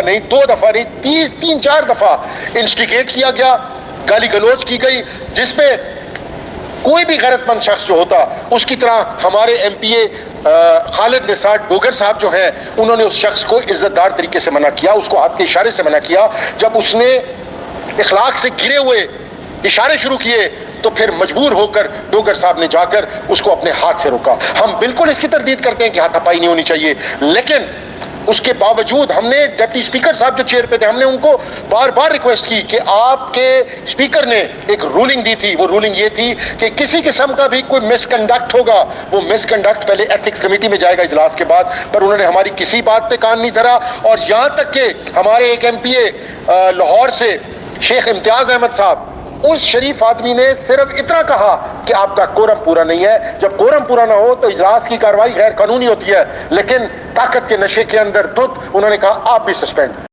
نہیں، 2 دفعہ نہیں، 3-4 دفعہ انسٹیگیٹ کیا گیا، گالی گلوچ کی گئی، جس میں کوئی بھی غیرت مند شخص جو ہوتا اس کی طرح ہمارے ایم پی اے خالد نثار ڈوگر صاحب جو ہیں انہوں نے اس شخص کو عزت دار طریقے سے منع کیا، اس کو ہاتھ کے اشارے سے منع کیا۔ جب اس نے اخلاق سے گرے ہوئے اشارے شروع کیے تو پھر مجبور ہو کر ڈوگر صاحب نے جا کر اس کو اپنے ہاتھ سے روکا۔ ہم بالکل اس کی تردید کرتے ہیں کہ ہاتھا پائی نہیں ہونی چاہیے، لیکن اس کے باوجود ہم نے ڈپٹی اسپیکر صاحب جو چیئر پہ تھے ہم نے ان کو بار بار ریکویسٹ کی کہ آپ کے اسپیکر نے ایک رولنگ دی تھی، وہ رولنگ یہ تھی کہ کسی قسم کا بھی کوئی مس کنڈکٹ ہوگا وہ مس کنڈکٹ پہلے ایتھکس کمیٹی میں جائے گا اجلاس کے بعد، پر انہوں نے ہماری کسی بات پہ کان نہیں دھرا۔ اور یہاں تک کہ ہمارے ایک ایم پی اے لاہور سے شیخ امتیاز احمد صاحب، اس شریف آدمی نے صرف اتنا کہا کہ آپ کا کورم پورا نہیں ہے۔ جب کورم پورا نہ ہو تو اجلاس کی کارروائی غیر قانونی ہوتی ہے، لیکن طاقت کے نشے کے اندر انہوں نے کہا آپ بھی سسپینڈ۔